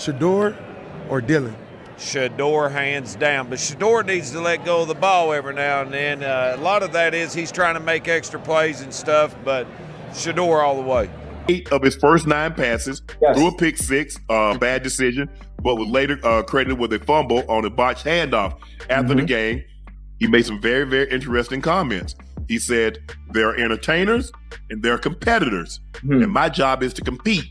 Shedeur or Dillon? Shedeur, hands down. But Shedeur needs to let go of the ball every now and then. A lot of that is he's trying to make extra plays and stuff, but Shedeur all the way. 8 of his first 9 passes, Yes. threw a pick 6, bad decision, but was later credited with a fumble on a botched handoff. After the game, he made some very, very interesting comments. He said, there are entertainers and there are competitors, and my job is to compete.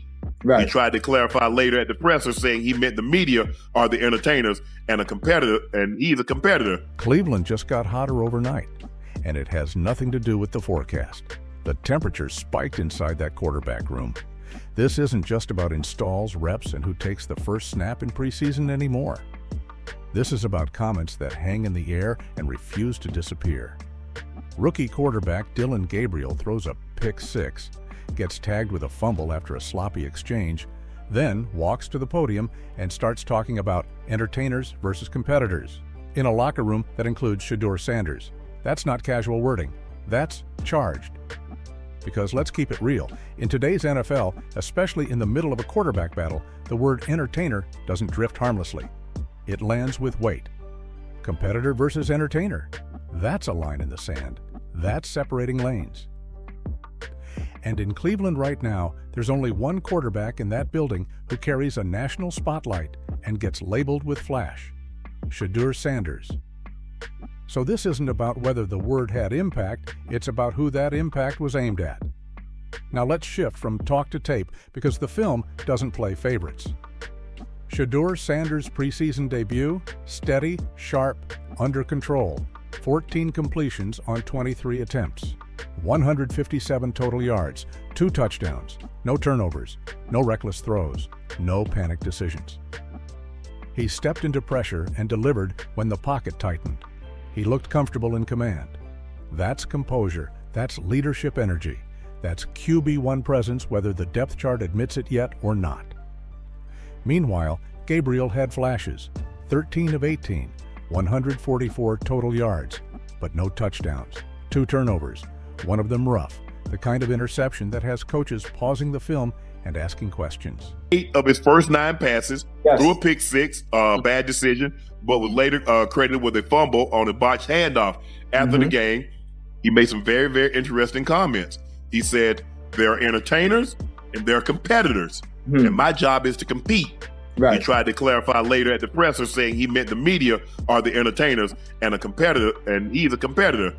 Right. He tried to clarify later at the presser, saying he meant the media are the entertainers and a competitor, and he's a competitor. Cleveland just got hotter overnight, and it has nothing to do with the forecast. The temperature spiked inside that quarterback room. This isn't just about installs, reps, and who takes the first snap in preseason anymore. This is about comments that hang in the air and refuse to disappear. Rookie quarterback Dillon Gabriel throws a pick 6, gets tagged with a fumble after a sloppy exchange, then walks to the podium and starts talking about entertainers versus competitors in a locker room that includes Shedeur Sanders. That's not casual wording. That's charged. Because let's keep it real. In today's NFL, especially in the middle of a quarterback battle, the word entertainer doesn't drift harmlessly. It lands with weight. Competitor versus entertainer. That's a line in the sand. That's separating lanes. And in Cleveland right now, there's only one quarterback in that building who carries a national spotlight and gets labeled with flash: Shedeur Sanders. So this isn't about whether the word had impact, it's about who that impact was aimed at. Now let's shift from talk to tape, because the film doesn't play favorites. Shedeur Sanders' preseason debut: steady, sharp, under control. 14 completions on 23 attempts. 157 total yards, 2 touchdowns, no turnovers, no reckless throws, no panic decisions. He stepped into pressure and delivered when the pocket tightened. He looked comfortable in command. That's composure, that's leadership energy, that's QB1 presence whether the depth chart admits it yet or not. Meanwhile, Gabriel had flashes: 13 of 18, 144 total yards, but no touchdowns, 2 turnovers, one of them rough, the kind of interception that has coaches pausing the film and asking questions. 8 of his first 9 passes, Yes. threw a pick 6, bad decision, but was later credited with a fumble on a botched handoff. After the game, he made some very, very interesting comments. He said, there are entertainers and there are competitors, and my job is to compete. Right. He tried to clarify later at the presser, saying he meant the media are the entertainers and a competitor, and he's a competitor.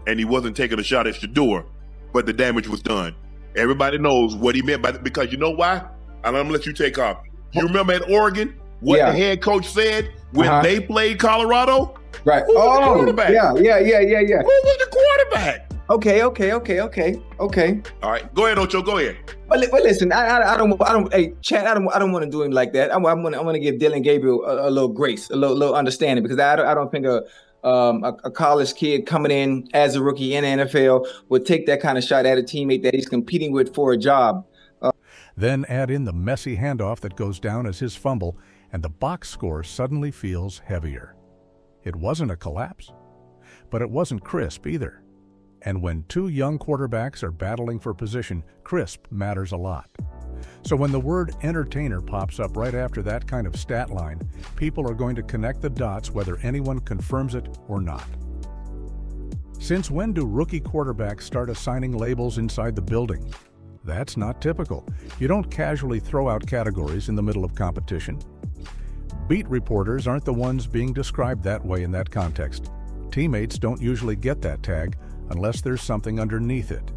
And he wasn't taking a shot at Shedeur, but the damage was done. Everybody knows what he meant by that, because you know why? And I'm gonna let you take off. You remember at Oregon what the head coach said when they played Colorado? Right. Who was the quarterback? Yeah. Who was the quarterback? Okay. All right, go ahead, Ocho. Go ahead. But listen, I don't. Hey, Chad, I don't want to do him like that. I want to give Dillon Gabriel a little grace, a little understanding, because I don't think a college kid coming in as a rookie in the NFL would take that kind of shot at a teammate that he's competing with for a job. Then add in the messy handoff that goes down as his fumble, and the box score suddenly feels heavier. It wasn't a collapse, but it wasn't crisp either. And when 2 young quarterbacks are battling for position, crisp matters a lot. So when the word entertainer pops up right after that kind of stat line, people are going to connect the dots whether anyone confirms it or not. Since when do rookie quarterbacks start assigning labels inside the building? That's not typical. You don't casually throw out categories in the middle of competition. Beat reporters aren't the ones being described that way in that context. Teammates don't usually get that tag unless there's something underneath it.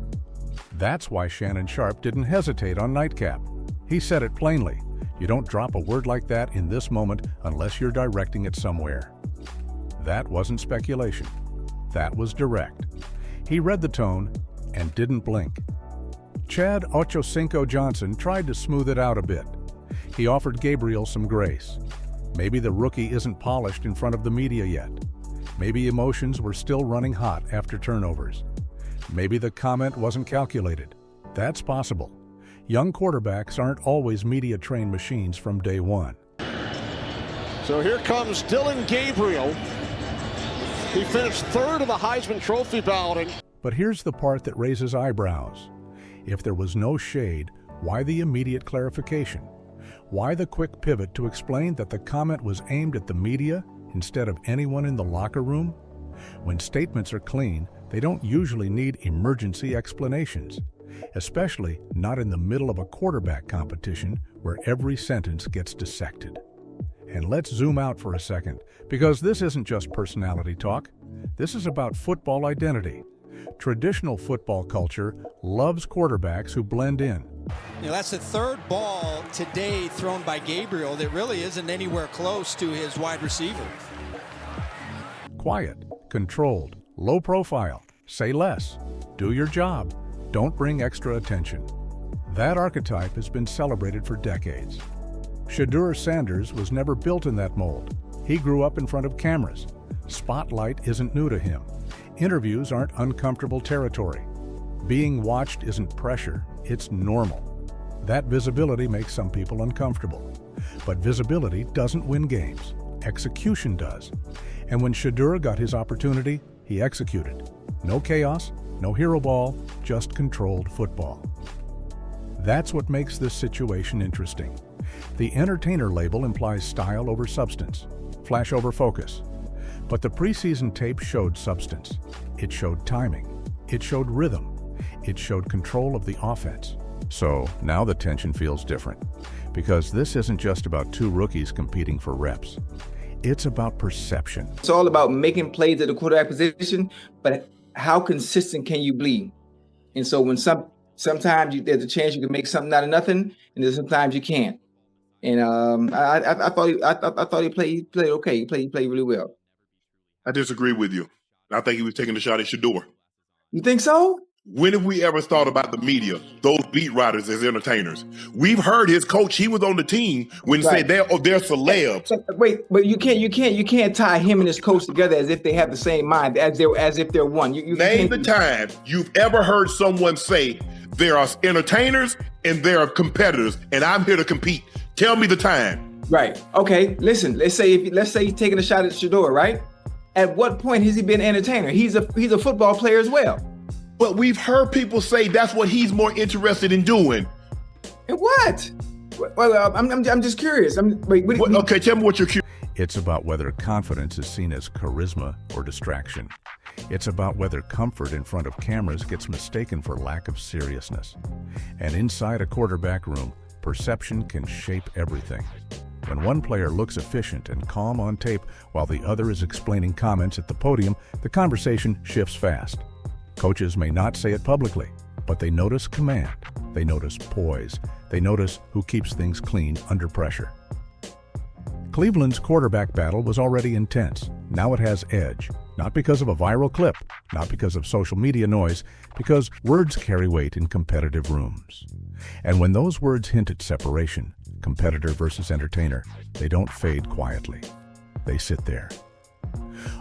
That's why Shannon Sharpe didn't hesitate on Nightcap. He said it plainly: you don't drop a word like that in this moment unless you're directing it somewhere. That wasn't speculation. That was direct. He read the tone and didn't blink. Chad Ochocinco Johnson tried to smooth it out a bit. He offered Gabriel some grace. Maybe the rookie isn't polished in front of the media yet. Maybe emotions were still running hot after turnovers. Maybe the comment wasn't calculated. That's possible. Young quarterbacks aren't always media-trained machines from day one. So here comes Dillon Gabriel. He finished 3rd in the Heisman Trophy balloting. But here's the part that raises eyebrows. If there was no shade, why the immediate clarification? Why the quick pivot to explain that the comment was aimed at the media instead of anyone in the locker room? When statements are clean, they don't usually need emergency explanations, especially not in the middle of a quarterback competition where every sentence gets dissected. And let's zoom out for a second, because this isn't just personality talk. This is about football identity. Traditional football culture loves quarterbacks who blend in. That's the third ball today thrown by Gabriel that really isn't anywhere close to his wide receiver. Quiet, controlled, low profile, say less, do your job, don't bring extra attention. That archetype has been celebrated for decades. Shedeur Sanders was never built in that mold. He grew up in front of cameras. Spotlight isn't new to him. Interviews aren't uncomfortable territory. Being watched isn't pressure, it's normal. That visibility makes some people uncomfortable. But visibility doesn't win games. Execution does. And when Shedeur got his opportunity, he executed. No chaos, no hero ball, just controlled football. That's what makes this situation interesting. The entertainer label implies style over substance, flash over focus. But the preseason tape showed substance. It showed timing. It showed rhythm. It showed control of the offense. So now the tension feels different, because this isn't just about two rookies competing for reps. It's about perception. It's all about making plays at the quarterback position, but how consistent can you be? And so when sometimes there's a chance you can make something out of nothing, and then sometimes you can't. And I thought he played okay. He played really well. I disagree with you. I think he was taking a shot at Shedeur. You think so? When have we ever thought about the media, those beat writers as entertainers? We've heard his coach, he was on the team when he said they're celebs. Wait, but you can't tie him and his coach together as if they have the same mind, as if they're one. Name the time you've ever heard someone say there are entertainers and there are competitors, and I'm here to compete. Tell me the time. Right. Okay. Listen. Let's say he's taking a shot at Shedeur, right? At what point has he been an entertainer? He's a football player as well. But we've heard people say that's what he's more interested in doing. And what? Well, I'm just curious. Okay, tell me what you're curious. It's about whether confidence is seen as charisma or distraction. It's about whether comfort in front of cameras gets mistaken for lack of seriousness. And inside a quarterback room, perception can shape everything. When one player looks efficient and calm on tape while the other is explaining comments at the podium, the conversation shifts fast. Coaches may not say it publicly, but they notice command, they notice poise, they notice who keeps things clean under pressure. Cleveland's quarterback battle was already intense. Now it has edge, not because of a viral clip, not because of social media noise, because words carry weight in competitive rooms. And when those words hint at separation, competitor versus entertainer, they don't fade quietly. They sit there.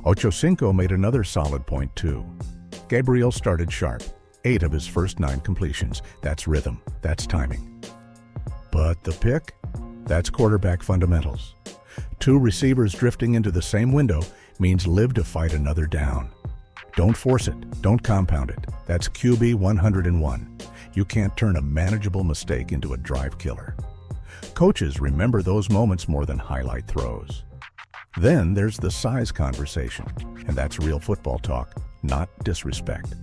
Ochocinco made another solid point too. Gabriel started sharp, 8 of his first 9 completions. That's rhythm, that's timing. But the pick? That's quarterback fundamentals. 2 receivers drifting into the same window means live to fight another down. Don't force it, don't compound it. That's QB 101. You can't turn a manageable mistake into a drive killer. Coaches remember those moments more than highlight throws. Then there's the size conversation, and that's real football talk, not disrespect.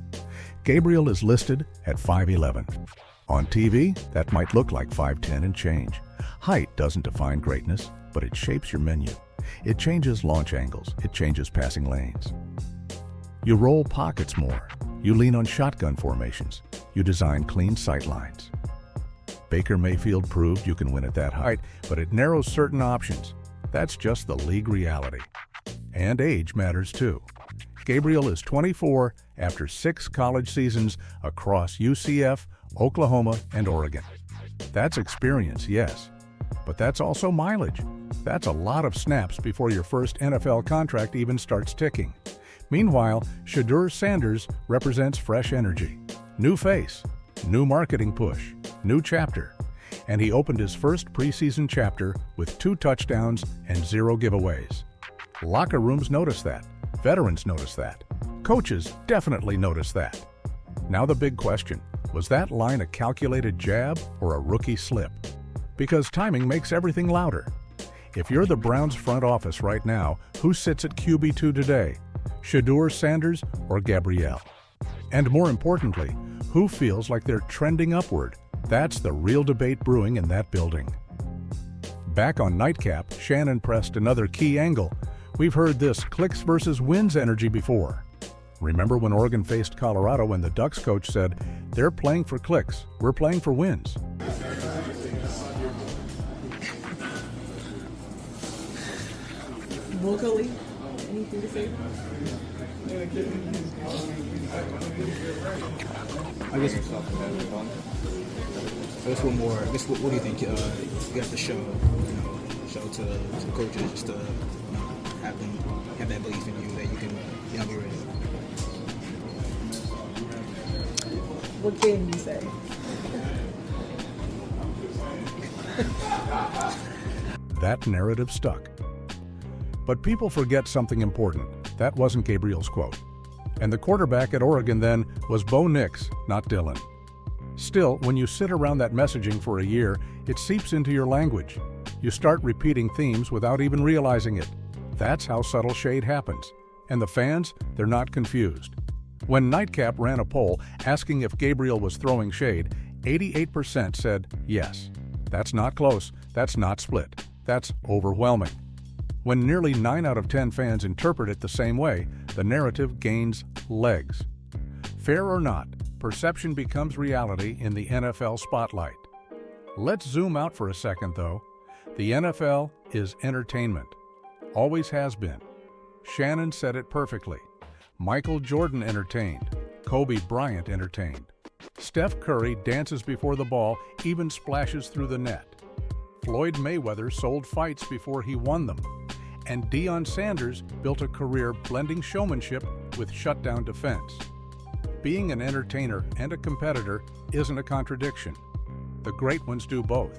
Gabriel is listed at 5'11". On TV, that might look like 5'10" and change. Height doesn't define greatness, but it shapes your menu. It changes launch angles. It changes passing lanes. You roll pockets more. You lean on shotgun formations. You design clean sight lines. Baker Mayfield proved you can win at that height, but it narrows certain options. That's just the league reality. And age matters too. Gabriel is 24 after 6 college seasons across UCF, Oklahoma, and Oregon. That's experience, yes, but that's also mileage. That's a lot of snaps before your first NFL contract even starts ticking. Meanwhile, Shedeur Sanders represents fresh energy. New face, new marketing push, new chapter. And he opened his first preseason chapter with 2 touchdowns and 0 giveaways. Locker rooms notice that. Veterans notice that. Coaches definitely notice that. Now the big question, was that line a calculated jab or a rookie slip? Because timing makes everything louder. If you're the Browns front office right now, who sits at QB2 today? Shedeur Sanders or Gabriel? And more importantly, who feels like they're trending upward? That's the real debate brewing in that building. Back on Nightcap, Shannon pressed another key angle. We've heard this clicks versus wins energy before. Remember when Oregon faced Colorado and the Ducks coach said, "They're playing for clicks, we're playing for wins." Vocally, anything to say? I guess it's tough. I guess one more. I guess what do you think you have to show? Show to the coaches just to have them have that belief in you that you can be ready. What can you say? That narrative stuck. But people forget something important. That wasn't Gabriel's quote. And the quarterback at Oregon then was Bo Nix, not Dillon. Still, when you sit around that messaging for a year, it seeps into your language. You start repeating themes without even realizing it. That's how subtle shade happens. And the fans, they're not confused. When Nightcap ran a poll asking if Gabriel was throwing shade, 88% said yes. That's not close. That's not split. That's overwhelming. When nearly 9 out of 10 fans interpret it the same way, the narrative gains legs. Fair or not, perception becomes reality in the NFL spotlight. Let's zoom out for a second, though. The NFL is entertainment. Always has been. Shannon said it perfectly. Michael Jordan entertained. Kobe Bryant entertained. Steph Curry dances before the ball, even splashes through the net. Floyd Mayweather sold fights before he won them. And Deion Sanders built a career blending showmanship with shutdown defense. Being an entertainer and a competitor isn't a contradiction. The great ones do both.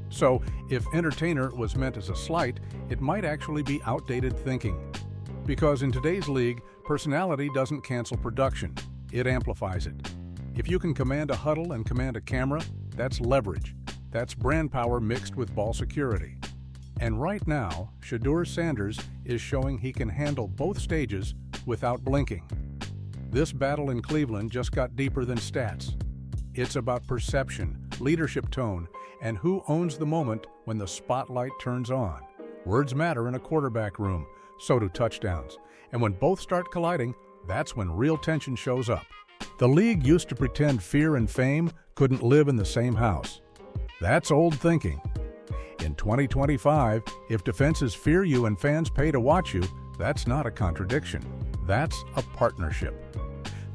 So, if entertainer was meant as a slight, it might actually be outdated thinking. Because in today's league, personality doesn't cancel production, it amplifies it. If you can command a huddle and command a camera, that's leverage. That's brand power mixed with ball security. And right now, Shedeur Sanders is showing he can handle both stages without blinking. This battle in Cleveland just got deeper than stats. It's about perception, leadership tone, and who owns the moment when the spotlight turns on. Words matter in a quarterback room, so do touchdowns. And when both start colliding, that's when real tension shows up. The league used to pretend fear and fame couldn't live in the same house. That's old thinking. In 2025, if defenses fear you and fans pay to watch you, that's not a contradiction. That's a partnership.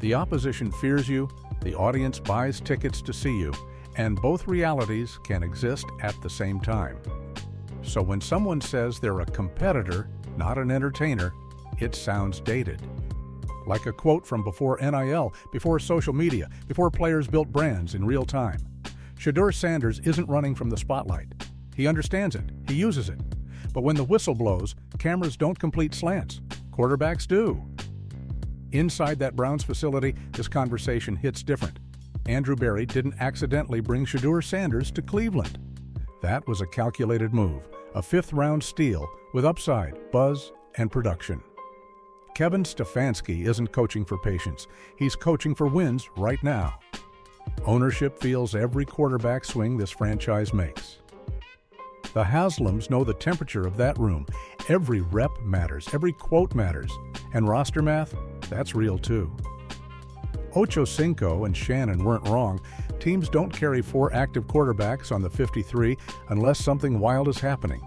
The opposition fears you, the audience buys tickets to see you, and both realities can exist at the same time. So when someone says they're a competitor, not an entertainer, it sounds dated. Like a quote from before NIL, before social media, before players built brands in real time. Shedeur Sanders isn't running from the spotlight. He understands it. He uses it. But when the whistle blows, cameras don't complete slants. Quarterbacks do. Inside that Browns facility, this conversation hits different. Andrew Berry didn't accidentally bring Shedeur Sanders to Cleveland. That was a calculated move, a fifth-round steal with upside, buzz, and production. Kevin Stefanski isn't coaching for patience. He's coaching for wins right now. Ownership feels every quarterback swing this franchise makes. The Haslams know the temperature of that room. Every rep matters, every quote matters. And roster math, that's real too. Ocho Cinco and Shannon weren't wrong. Teams don't carry 4 active quarterbacks on the 53 unless something wild is happening.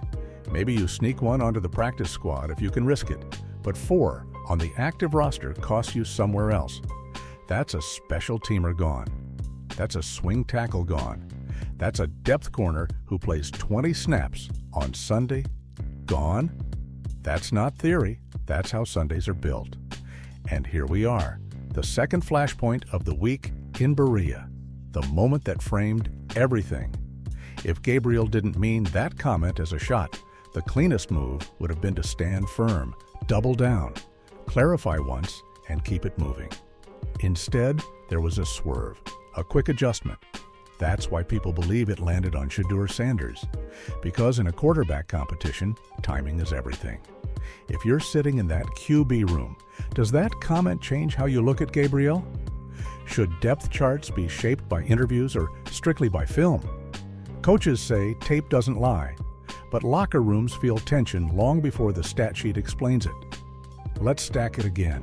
Maybe you sneak one onto the practice squad if you can risk it. But 4 on the active roster costs you somewhere else. That's a special teamer gone. That's a swing tackle gone. That's a depth corner who plays 20 snaps on Sunday gone. That's not theory. That's how Sundays are built. And here we are, the second flashpoint of the week in Berea, the moment that framed everything. If Gabriel didn't mean that comment as a shot, the cleanest move would have been to stand firm, double down, clarify once, and keep it moving. Instead, there was a swerve, a quick adjustment. That's why people believe it landed on Shedeur Sanders. Because in a quarterback competition, timing is everything. If you're sitting in that QB room, does that comment change how you look at Gabriel? Should depth charts be shaped by interviews or strictly by film? Coaches say tape doesn't lie, but locker rooms feel tension long before the stat sheet explains it. Let's stack it again.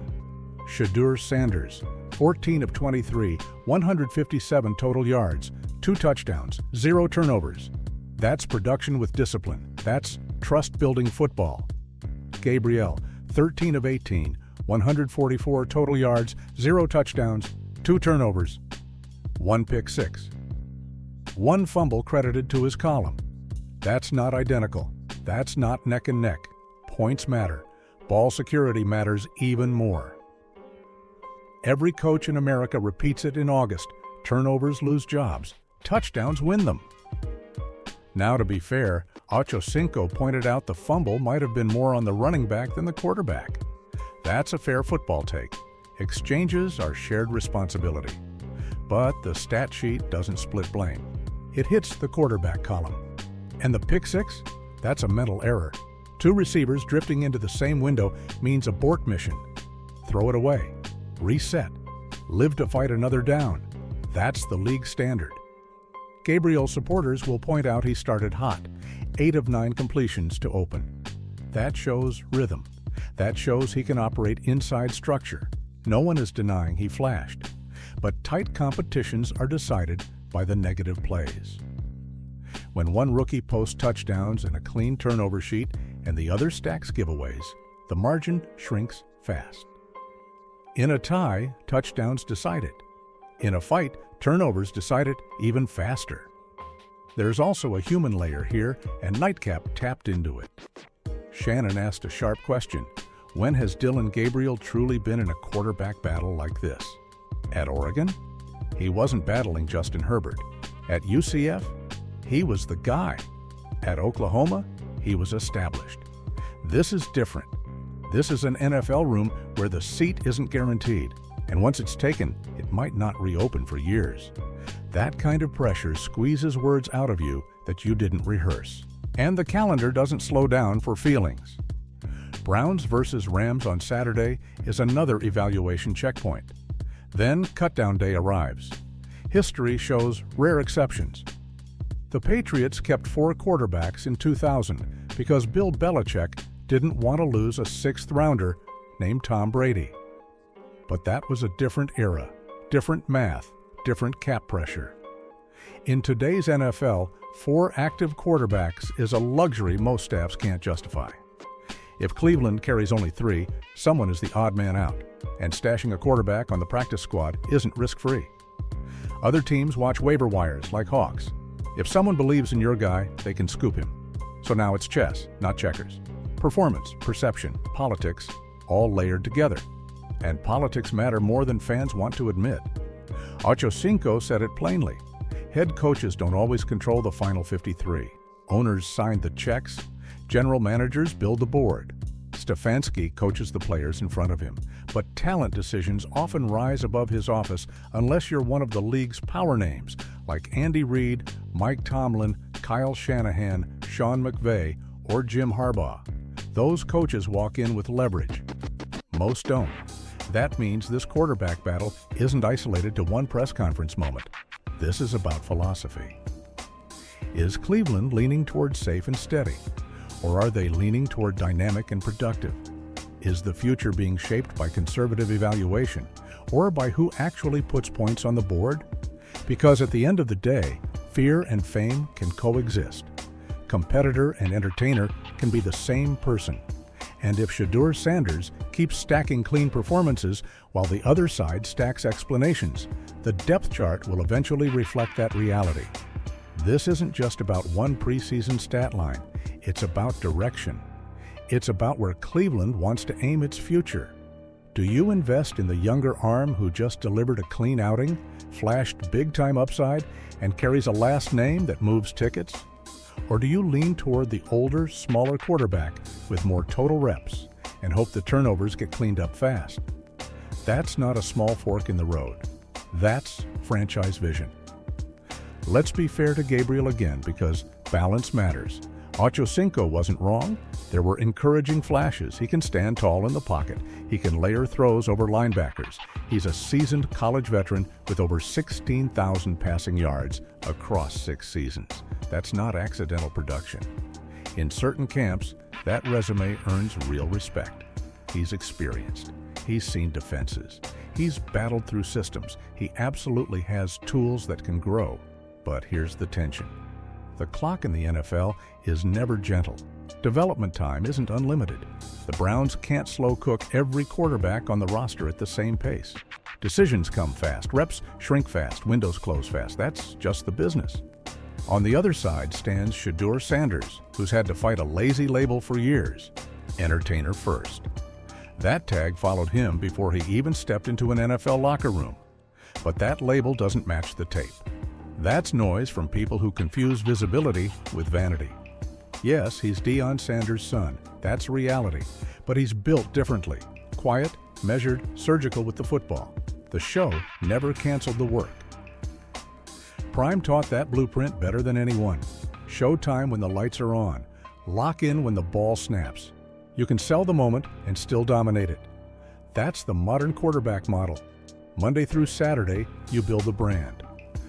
Shedeur Sanders, 14 of 23, 157 total yards, 2 touchdowns, 0 turnovers. That's production with discipline. That's trust-building football. Gabriel, 13 of 18, 144 total yards, 0 touchdowns, 2 turnovers, 1 pick six. 1 fumble credited to his column. That's not identical. That's not neck and neck. Points matter. Ball security matters even more. Every coach in America repeats it in August. Turnovers lose jobs. Touchdowns win them. Now, to be fair, Ochocinco pointed out the fumble might have been more on the running back than the quarterback. That's a fair football take. Exchanges are shared responsibility. But the stat sheet doesn't split blame. It hits the quarterback column. And the pick six? That's a mental error. 2 receivers drifting into the same window means abort mission. Throw it away. Reset. Live to fight another down. That's the league standard. Gabriel supporters will point out he started hot. 8 of 9 completions to open. That shows rhythm. That shows he can operate inside structure. No one is denying he flashed. But tight competitions are decided by the negative plays. When one rookie posts touchdowns and a clean turnover sheet and the other stacks giveaways, the margin shrinks fast. In a tie, touchdowns decide it. In a fight, turnovers decide it even faster. There's also a human layer here, and Nightcap tapped into it. Shannon asked a sharp question. When has Dillon Gabriel truly been in a quarterback battle like this? At Oregon? He wasn't battling Justin Herbert. At UCF? He was the guy. At Oklahoma? He was established. This is different. This is an NFL room where the seat isn't guaranteed, and once it's taken, it might not reopen for years. That kind of pressure squeezes words out of you that you didn't rehearse. And the calendar doesn't slow down for feelings. Browns versus Rams on Saturday is another evaluation checkpoint. Then cutdown day arrives. History shows rare exceptions. The Patriots kept 4 quarterbacks in 2000 because Bill Belichick didn't want to lose a 6th rounder named Tom Brady. But that was a different era, different math, different cap pressure. In today's NFL, 4 active quarterbacks is a luxury most staffs can't justify. If Cleveland carries only 3, someone is the odd man out, and stashing a quarterback on the practice squad isn't risk-free. Other teams watch waiver wires like hawks. If someone believes in your guy, they can scoop him. So now it's chess, not checkers. Performance, perception, politics, all layered together. And politics matter more than fans want to admit. Ochocinco said it plainly. Head coaches don't always control the final 53. Owners sign the checks. General managers build the board. Stefanski coaches the players in front of him. But talent decisions often rise above his office unless you're one of the league's power names, like Andy Reid, Mike Tomlin, Kyle Shanahan, Sean McVay, or Jim Harbaugh. Those coaches walk in with leverage. Most don't. That means this quarterback battle isn't isolated to one press conference moment. This is about philosophy. Is Cleveland leaning toward safe and steady? Or are they leaning toward dynamic and productive? Is the future being shaped by conservative evaluation or by who actually puts points on the board? Because at the end of the day, fear and fame can coexist. Competitor and entertainer can be the same person. And if Shedeur Sanders keeps stacking clean performances while the other side stacks explanations, the depth chart will eventually reflect that reality. This isn't just about one preseason stat line. It's about direction. It's about where Cleveland wants to aim its future. Do you invest in the younger arm who just delivered a clean outing, flashed big-time upside, and carries a last name that moves tickets? Or do you lean toward the older, smaller quarterback with more total reps and hope the turnovers get cleaned up fast? That's not a small fork in the road. That's franchise vision. Let's be fair to Gabriel again, because balance matters. Ocho Cinco wasn't wrong. There were encouraging flashes. He can stand tall in the pocket. He can layer throws over linebackers. He's a seasoned college veteran with over 16,000 passing yards across 6 seasons. That's not accidental production. In certain camps, that resume earns real respect. He's experienced. He's seen defenses. He's battled through systems. He absolutely has tools that can grow. But here's the tension. The clock in the NFL is never gentle. Development time isn't unlimited. The Browns can't slow cook every quarterback on the roster at the same pace. Decisions come fast, reps shrink fast, windows close fast. That's just the business. On the other side stands Shedeur Sanders, who's had to fight a lazy label for years: entertainer first. That tag followed him before he even stepped into an NFL locker room. But that label doesn't match the tape. That's noise from people who confuse visibility with vanity. Yes, he's Deion Sanders' son. That's reality. But he's built differently. Quiet, measured, surgical with the football. The show never canceled the work. Prime taught that blueprint better than anyone. Showtime when the lights are on. Lock in when the ball snaps. You can sell the moment and still dominate it. That's the modern quarterback model. Monday through Saturday, you build the brand.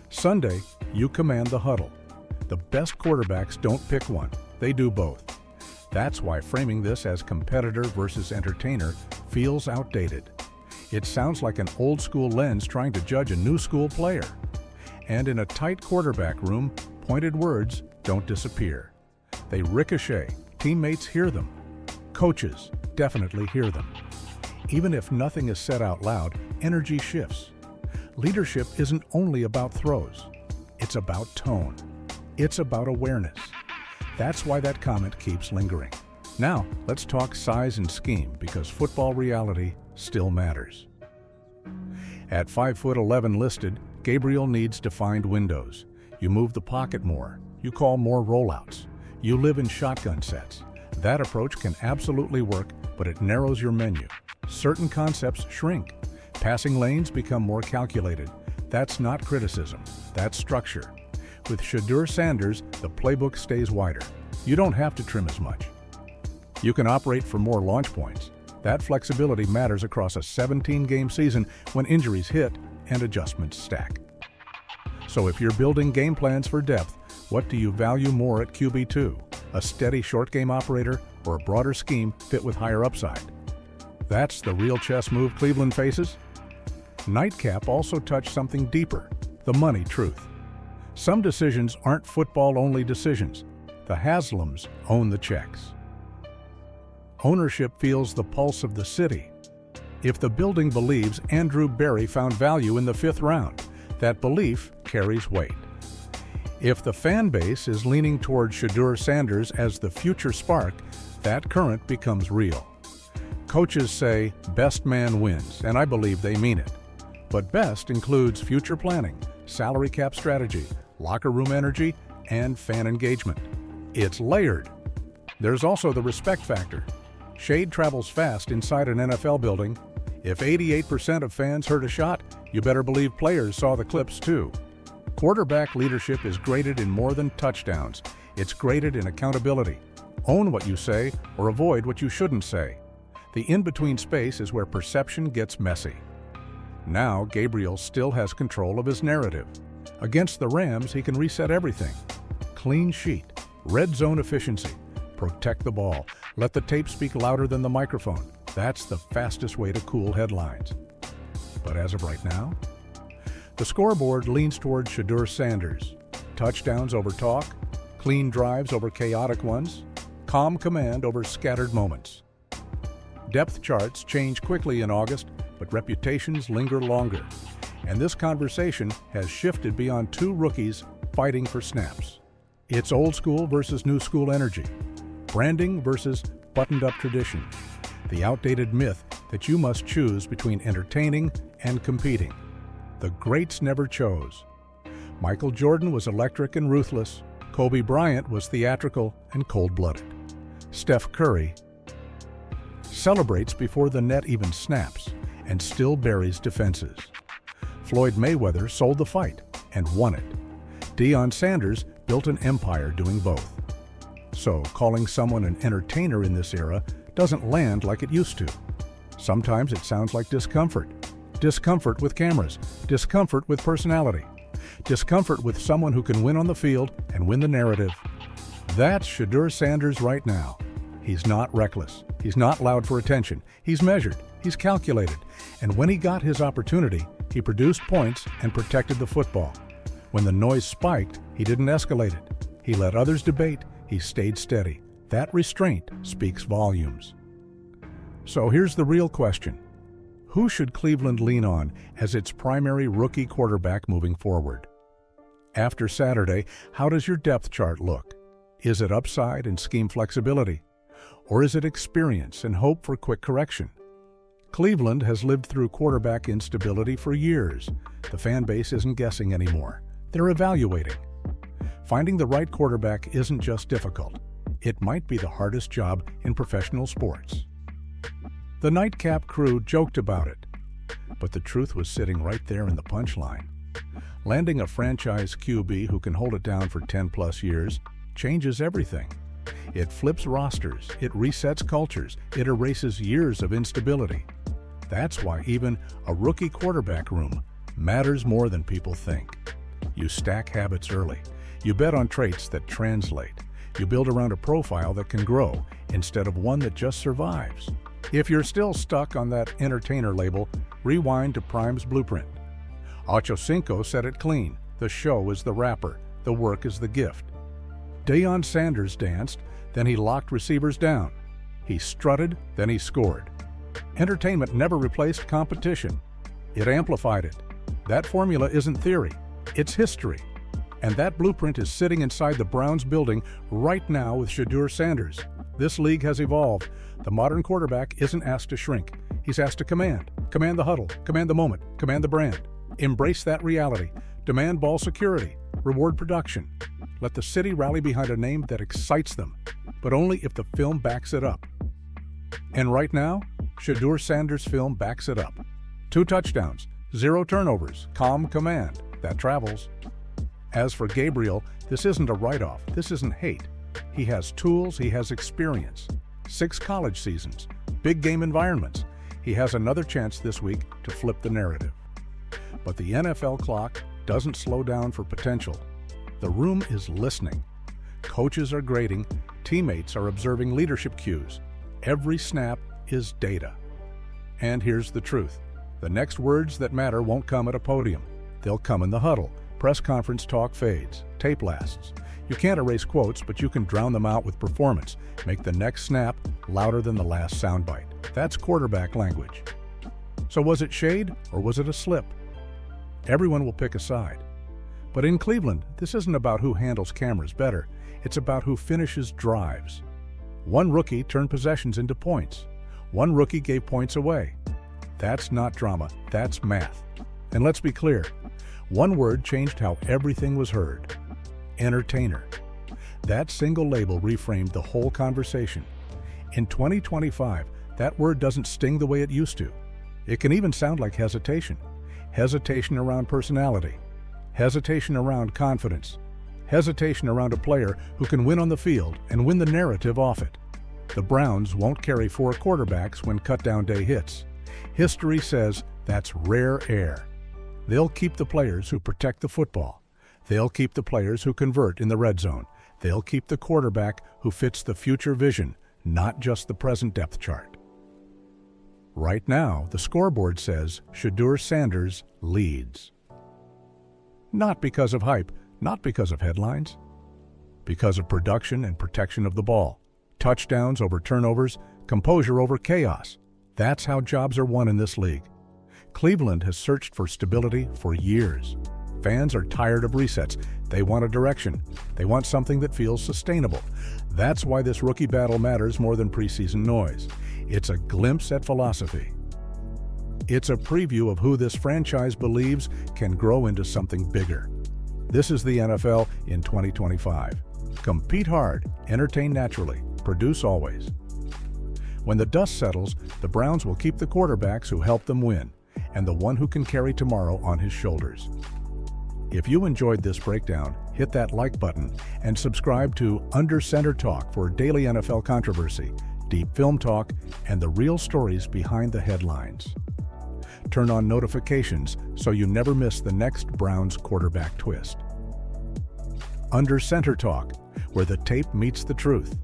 Sunday, you command the huddle. The best quarterbacks don't pick one. They do both. That's why framing this as competitor versus entertainer feels outdated. It sounds like an old-school lens trying to judge a new-school player. And in a tight quarterback room, pointed words don't disappear. They ricochet. Teammates hear them. Coaches definitely hear them. Even if nothing is said out loud, energy shifts. Leadership isn't only about throws. It's about tone. It's about awareness. That's why that comment keeps lingering. Now, let's talk size and scheme, because football reality still matters. At 5'11" listed, Gabriel needs defined windows. You move the pocket more. You call more rollouts. You live in shotgun sets. That approach can absolutely work, but it narrows your menu. Certain concepts shrink. Passing lanes become more calculated. That's not criticism. That's structure. With Shedeur Sanders, the playbook stays wider. You don't have to trim as much. You can operate for more launch points. That flexibility matters across a 17-game season when injuries hit and adjustments stack. So if you're building game plans for depth, what do you value more at QB2? A steady short game operator or a broader scheme fit with higher upside? That's the real chess move Cleveland faces. Nightcap also touched something deeper: the money truth. Some decisions aren't football-only decisions. The Haslams own the checks. Ownership feels the pulse of the city. If the building believes Andrew Berry found value in the 5th round, that belief carries weight. If the fan base is leaning toward Shedeur Sanders as the future spark, that current becomes real. Coaches say best man wins, and I believe they mean it. But best includes future planning, salary cap strategy, locker room energy, and fan engagement. It's layered. There's also the respect factor. Shade travels fast inside an NFL building. If 88% of fans heard a shot, you better believe players saw the clips too. Quarterback leadership is graded in more than touchdowns. It's graded in accountability. Own what you say or avoid what you shouldn't say. The in-between space is where perception gets messy. Now, Gabriel still has control of his narrative. Against the Rams, he can reset everything. Clean sheet, red zone efficiency, protect the ball, let the tape speak louder than the microphone. That's the fastest way to cool headlines. But as of right now, the scoreboard leans toward Shedeur Sanders. Touchdowns over talk, clean drives over chaotic ones, calm command over scattered moments. Depth charts change quickly in August, but reputations linger longer. And this conversation has shifted beyond 2 rookies fighting for snaps. It's old school versus new school energy, branding versus buttoned-up tradition, the outdated myth that you must choose between entertaining and competing. The greats never chose. Michael Jordan was electric and ruthless. Kobe Bryant was theatrical and cold-blooded. Steph Curry celebrates before the net even snaps and still buries defenses. Floyd Mayweather sold the fight and won it. Deion Sanders built an empire doing both. So calling someone an entertainer in this era doesn't land like it used to. Sometimes it sounds like discomfort. Discomfort with cameras, discomfort with personality, discomfort with someone who can win on the field and win the narrative. That's Shedeur Sanders right now. He's not reckless. He's not loud for attention. He's measured. He's calculated. And when he got his opportunity, he produced points and protected the football. When the noise spiked, he didn't escalate it. He let others debate. He stayed steady. That restraint speaks volumes. So here's the real question. Who should Cleveland lean on as its primary rookie quarterback moving forward? After Saturday, how does your depth chart look? Is it upside and scheme flexibility? Or is it experience and hope for quick correction? Cleveland has lived through quarterback instability for years. The fan base isn't guessing anymore. They're evaluating. Finding the right quarterback isn't just difficult. It might be the hardest job in professional sports. The nightcap crew joked about it, but the truth was sitting right there in the punchline. Landing a franchise QB who can hold it down for 10-plus years changes everything. It flips rosters, it resets cultures, it erases years of instability. That's why even a rookie quarterback room matters more than people think. You stack habits early. You bet on traits that translate. You build around a profile that can grow instead of one that just survives. If you're still stuck on that entertainer label, rewind to Prime's blueprint. Ocho Cinco said it clean. The show is the rapper. The work is the gift. Deion Sanders danced, then he locked receivers down. He strutted, then he scored. Entertainment never replaced competition. It amplified it. That formula isn't theory. It's history. And that blueprint is sitting inside the Browns building right now with Shedeur Sanders. This league has evolved. The modern quarterback isn't asked to shrink. He's asked to command. Command the huddle. Command the moment. Command the brand. Embrace that reality. Demand ball security. Reward production. Let the city rally behind a name that excites them, but only if the film backs it up. And right now, Shedeur Sanders' film backs it up. 2 touchdowns, 0 turnovers, calm command. That travels. As for Gabriel, this isn't a write-off. This isn't hate. He has tools, he has experience. 6 college seasons, big game environments. He has another chance this week to flip the narrative. But the NFL clock doesn't slow down for potential. The room is listening. Coaches are grading. Teammates are observing leadership cues. Every snap is data. And here's the truth. The next words that matter won't come at a podium. They'll come in the huddle. Press conference talk fades. Tape lasts. You can't erase quotes, but you can drown them out with performance. Make the next snap louder than the last soundbite. That's quarterback language. So was it shade or was it a slip? Everyone will pick a side. But in Cleveland, this isn't about who handles cameras better. It's about who finishes drives. One rookie turned possessions into points. One rookie gave points away. That's not drama, that's math. And let's be clear, one word changed how everything was heard. Entertainer. That single label reframed the whole conversation. In 2025, that word doesn't sting the way it used to. It can even sound like hesitation. Hesitation around personality. Hesitation around confidence. Hesitation around a player who can win on the field and win the narrative off it. The Browns won't carry 4 quarterbacks when cut-down day hits. History says that's rare air. They'll keep the players who protect the football. They'll keep the players who convert in the red zone. They'll keep the quarterback who fits the future vision, not just the present depth chart. Right now, the scoreboard says Shedeur Sanders leads. Not because of hype, not because of headlines. Because of production and protection of the ball. Touchdowns over turnovers, composure over chaos. That's how jobs are won in this league. Cleveland has searched for stability for years. Fans are tired of resets. They want a direction. They want something that feels sustainable. That's why this rookie battle matters more than preseason noise. It's a glimpse at philosophy. It's a preview of who this franchise believes can grow into something bigger. This is the NFL in 2025. Compete hard, entertain naturally, produce always. When the dust settles, the Browns will keep the quarterbacks who help them win, and the one who can carry tomorrow on his shoulders. If you enjoyed this breakdown, hit that like button and subscribe to Under Center Talk for daily NFL controversy, deep film talk, and the real stories behind the headlines. Turn on notifications so you never miss the next Browns quarterback twist. Under Center Talk, where the tape meets the truth.